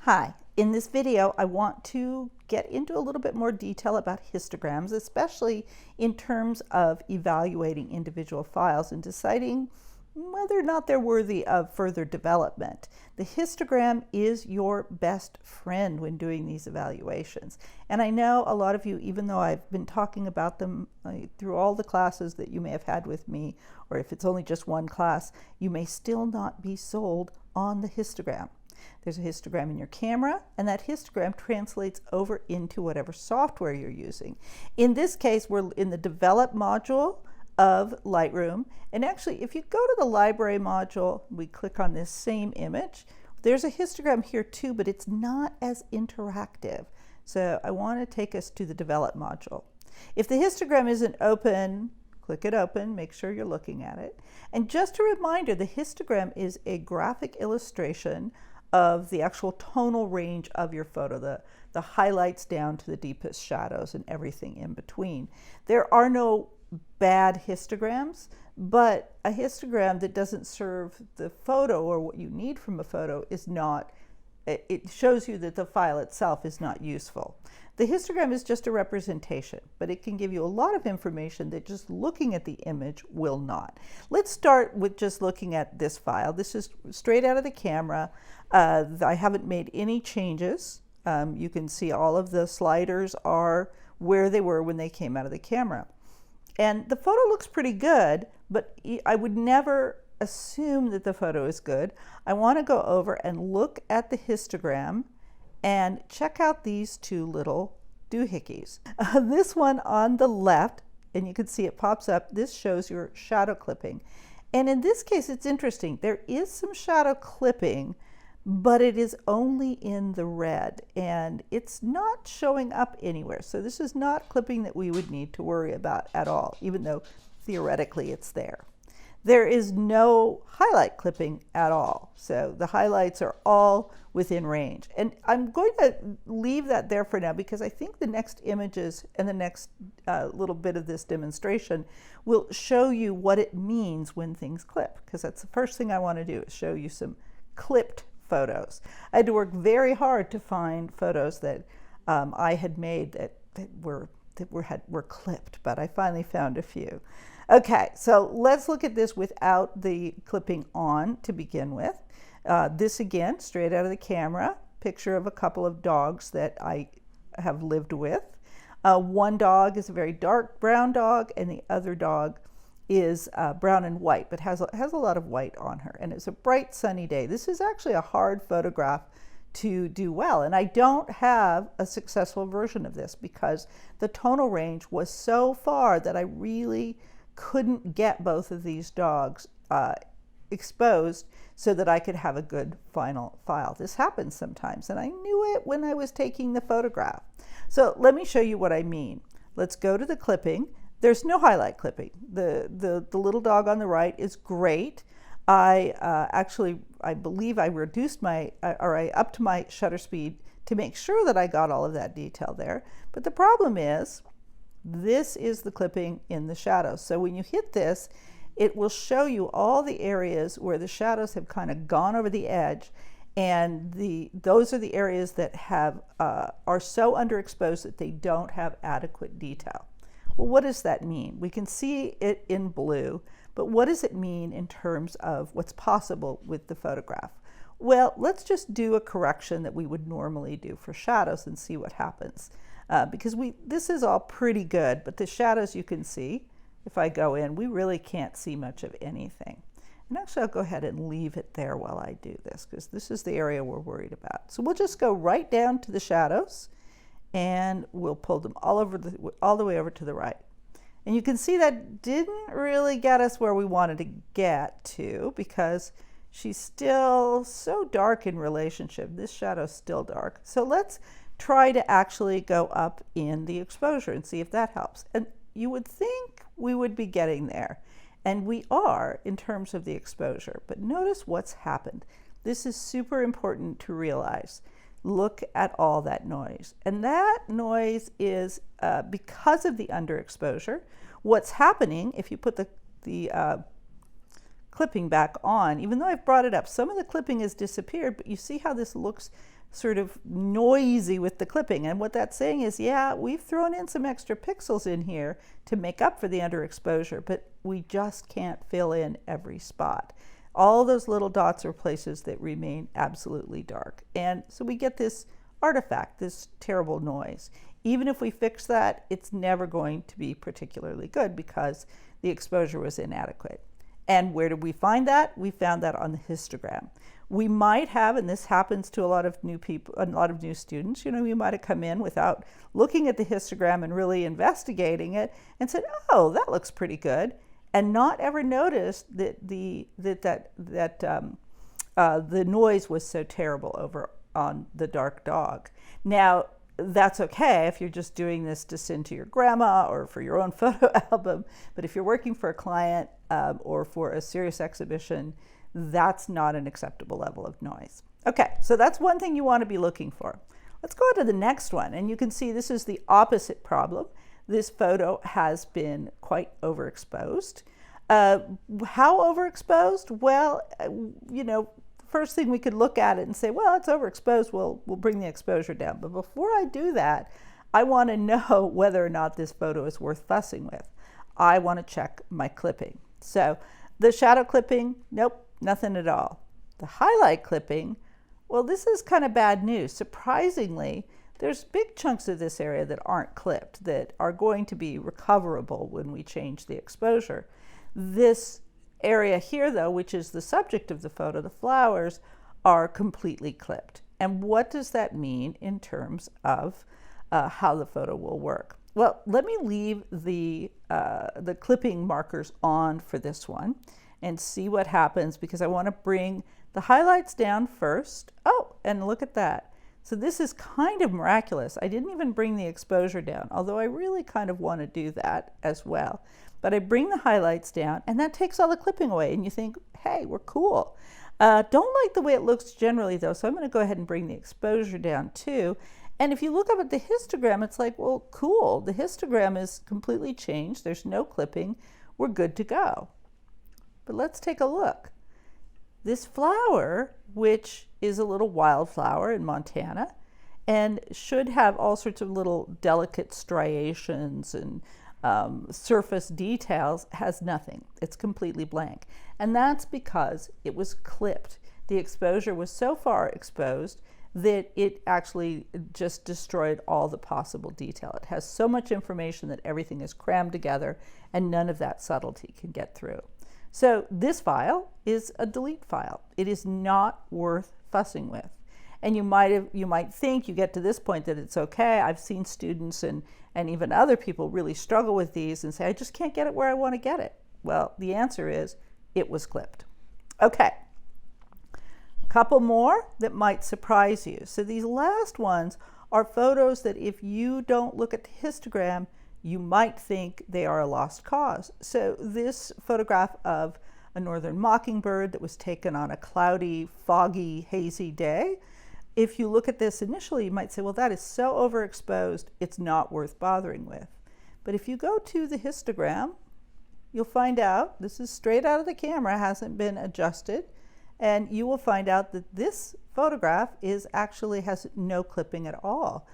Hi, in this video I want to get into a little bit more detail about histograms, especially in terms of evaluating individual files and deciding whether or not they're worthy of further development. The histogram is your best friend when doing these evaluations. And I know a lot of you, even though I've been talking about them through all the classes that you may have had with me, or if it's only just one class, you may still not be sold on the histogram. There's a histogram in your camera, and that histogram translates over into whatever software you're using. In this case, we're in the Develop module of Lightroom. And actually, if you go to the Library module, we click on this same image, there's a histogram here too, but it's not as interactive. So I want to take us to the Develop module. If the histogram isn't open, click it open, make sure you're looking at it. And just a reminder, the histogram is a graphic illustration of the actual tonal range of your photo, the highlights down to the deepest shadows and everything in between. There are no bad histograms, but a histogram that doesn't serve the photo or what you need from a photo is not, it shows you that the file itself is not useful. The histogram is just a representation, but it can give you a lot of information that just looking at the image will not. Let's start with just looking at this file. This is straight out of the camera. I haven't made any changes. You can see all of the sliders are where they were when they came out of the camera. And the photo looks pretty good, but I would never assume that the photo is good. I want to go over and look at the histogram and check out these two little doohickeys. This one on the left, and you can see it pops up, this shows your shadow clipping. And in this case, it's interesting. There is some shadow clipping, but it is only in the red, and it's not showing up anywhere. So this is not clipping that we would need to worry about at all, even though theoretically it's there. There is no highlight clipping at all. So the highlights are all within range. And I'm going to leave that there for now because I think the next images and the next little bit of this demonstration will show you what it means when things clip, because that's the first thing I want to do, is show you some clipped photos. I had to work very hard to find photos that I had made that were clipped, but I finally found a few. Okay, so let's look at this without the clipping on to begin with. This again, straight out of the camera, picture of a couple of dogs that I have lived with. One dog is a very dark brown dog, and the other dog is brown and white, but has a lot of white on her. And it's a bright sunny day. This is actually a hard photograph to do well, and I don't have a successful version of this because the tonal range was so far that I really couldn't get both of these dogs exposed so that I could have a good final file. This happens sometimes, and I knew it when I was taking the photograph. So let me show you what I mean. Let's go to the clipping. There's no highlight clipping. The little dog on the right is great. I believe I reduced I upped my shutter speed to make sure that I got all of that detail there. But the problem is, this is the clipping in the shadows. So when you hit this, it will show you all the areas where the shadows have kind of gone over the edge, and those are the areas that are so underexposed that they don't have adequate detail. Well, what does that mean? We can see it in blue, but what does it mean in terms of what's possible with the photograph? Well, let's just do a correction that we would normally do for shadows and see what happens. Because this is all pretty good, but the shadows you can see, if I go in, we really can't see much of anything. And actually, I'll go ahead and leave it there while I do this, because this is the area we're worried about. So we'll just go right down to the shadows, and we'll pull them all the way over to the right. And you can see that didn't really get us where we wanted to get to, because she's still so dark in relationship. This shadow's still dark. So let's try to actually go up in the exposure and see if that helps. And you would think we would be getting there, and we are in terms of the exposure, but notice what's happened. This is super important to realize. Look at all that noise, and that noise is because of the underexposure. What's happening, if you put the clipping back on, even though I've brought it up. Some of the clipping has disappeared, but you see how this looks sort of noisy with the clipping. And what that's saying is, yeah, we've thrown in some extra pixels in here to make up for the underexposure, but we just can't fill in every spot. All those little dots are places that remain absolutely dark. And so we get this artifact, this terrible noise. Even if we fix that, it's never going to be particularly good because the exposure was inadequate. And where did we find that? We found that on the histogram. We might have, and this happens to a lot of new people, a lot of new students, you know, you might have come in without looking at the histogram and really investigating it and said, oh, that looks pretty good, and not ever noticed that the noise was so terrible over on the dark dog. Now, that's okay if you're just doing this to send to your grandma or for your own photo album, but if you're working for a client or for a serious exhibition, that's not an acceptable level of noise. Okay, so that's one thing you want to be looking for. Let's go on to the next one, and you can see this is the opposite problem. This photo has been quite overexposed. How overexposed? Well, you know, first thing we could look at it and say, well, it's overexposed, we'll bring the exposure down. But before I do that, I want to know whether or not this photo is worth fussing with. I want to check my clipping. So the shadow clipping, nope, nothing at all. The highlight clipping, well, this is kind of bad news. Surprisingly, there's big chunks of this area that aren't clipped, that are going to be recoverable when we change the exposure. This area here, though, which is the subject of the photo, the flowers, are completely clipped. And what does that mean in terms of how the photo will work? Well, let me leave the clipping markers on for this one and see what happens, because I want to bring the highlights down first. Oh, and look at that. So this is kind of miraculous. I didn't even bring the exposure down, although I really kind of want to do that as well. But I bring the highlights down, and that takes all the clipping away, and you think, hey, we're cool. Don't like the way it looks generally, though, so I'm going to go ahead and bring the exposure down too. And if you look up at the histogram, it's like, well, cool. The histogram is completely changed. There's no clipping. We're good to go. But let's take a look. This flower, which is a little wildflower in Montana, and should have all sorts of little delicate striations and surface details, has nothing. It's completely blank. And that's because it was clipped. The exposure was so far exposed that it actually just destroyed all the possible detail. It has so much information that everything is crammed together and none of that subtlety can get through. So this file is a delete file. It is not worth fussing with. And you might think, you get to this point, that it's okay. I've seen students and even other people really struggle with these and say, I just can't get it where I want to get it. Well, the answer is it was clipped. Okay, a couple more that might surprise you. So these last ones are photos that if you don't look at the histogram, you might think they are a lost cause. So this photograph of a northern mockingbird that was taken on a cloudy, foggy, hazy day. If you look at this initially, you might say, well, that is so overexposed, it's not worth bothering with. But if you go to the histogram, you'll find out, this is straight out of the camera, hasn't been adjusted, and you will find out that this photograph actually has no clipping at all.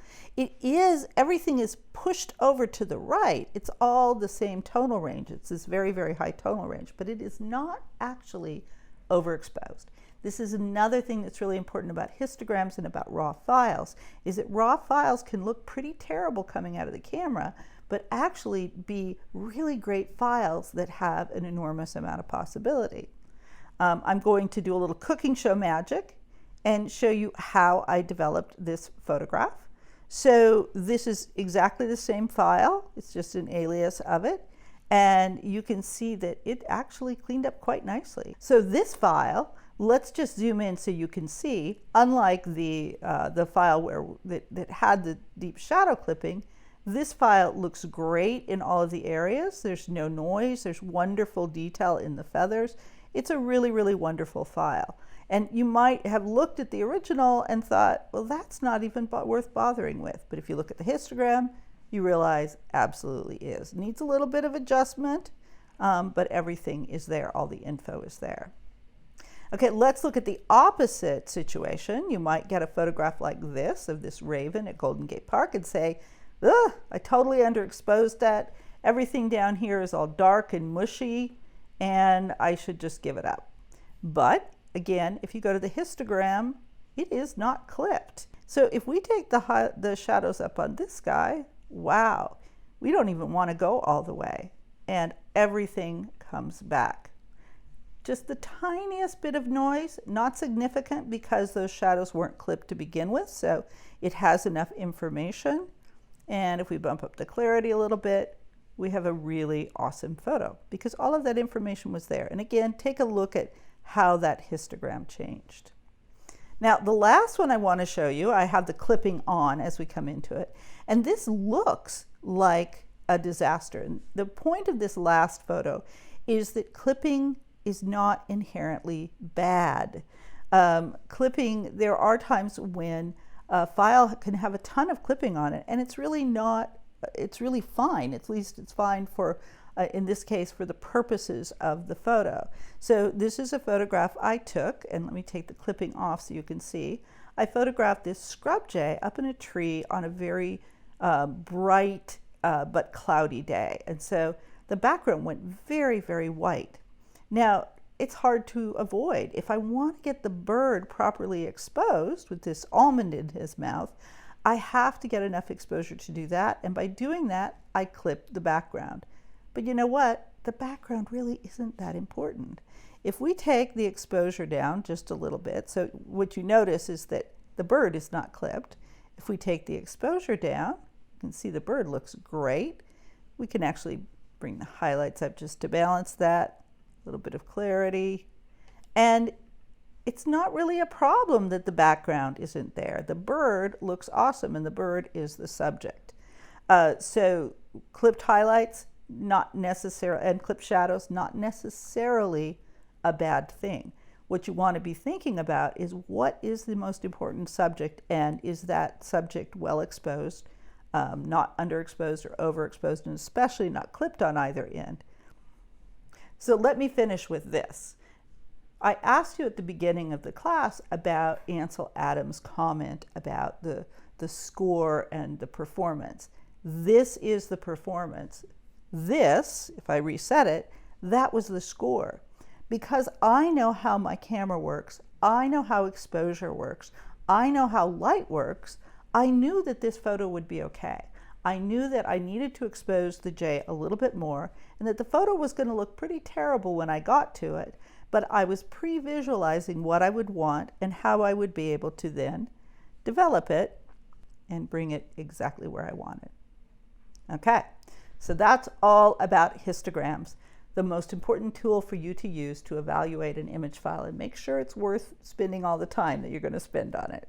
Everything is pushed over to the right. It's all the same tonal range. It's this very, very high tonal range, but it is not actually overexposed. This is another thing that's really important about histograms and about raw files, is that raw files can look pretty terrible coming out of the camera, but actually be really great files that have an enormous amount of possibility. I'm going to do a little cooking show magic and show you how I developed this photograph. So this is exactly the same file. It's just an alias of it. And you can see that it actually cleaned up quite nicely. So this file, let's just zoom in so you can see, unlike the file that had the deep shadow clipping, this file looks great in all of the areas. There's no noise. There's wonderful detail in the feathers. It's a really, really wonderful file. And you might have looked at the original and thought, well, that's not even worth bothering with. But if you look at the histogram, you realize absolutely is. Needs a little bit of adjustment. but everything is there. All the info is there. Okay, let's look at the opposite situation. You might get a photograph like this of this raven at Golden Gate Park and say, ugh, I totally underexposed that. Everything down here is all dark and mushy, and I should just give it up. But again, if you go to the histogram, it is not clipped. So if we take the shadows up on this guy, wow, we don't even want to go all the way, and everything comes back. Just the tiniest bit of noise, not significant because those shadows weren't clipped to begin with, so it has enough information. And if we bump up the clarity a little bit, we have a really awesome photo because all of that information was there. And again, take a look at how that histogram changed. Now, the last one I want to show you, I have the clipping on as we come into it, and this looks like a disaster. And the point of this last photo is that clipping is not inherently bad. Clipping, there are times when a file can have a ton of clipping on it, and it's really not, it's really fine. At least it's fine for, in this case, for the purposes of the photo. So this is a photograph I took, and let me take the clipping off so you can see. I photographed this scrub jay up in a tree on a very bright but cloudy day. And so the background went very, very white. Now, it's hard to avoid. If I want to get the bird properly exposed with this almond in his mouth, I have to get enough exposure to do that. And by doing that, I clip the background. But you know what? The background really isn't that important. If we take the exposure down just a little bit, so what you notice is that the bird is not clipped. If we take the exposure down, you can see the bird looks great. We can actually bring the highlights up just to balance that. A little bit of clarity, and it's not really a problem that the background isn't there. The bird looks awesome, and the bird is the subject. So clipped highlights, not necessarily, and clipped shadows, not necessarily a bad thing. What you want to be thinking about is what is the most important subject, and is that subject well exposed, not underexposed or overexposed, and especially not clipped on either end. So let me finish with this. I asked you at the beginning of the class about Ansel Adams' comment about the score and the performance. This is the performance. This, if I reset it, that was the score. Because I know how my camera works, I know how exposure works, I know how light works, I knew that this photo would be okay. I knew that I needed to expose the jay a little bit more, and that the photo was going to look pretty terrible when I got to it, but I was pre-visualizing what I would want and how I would be able to then develop it and bring it exactly where I want it. Okay, so that's all about histograms, the most important tool for you to use to evaluate an image file and make sure it's worth spending all the time that you're going to spend on it.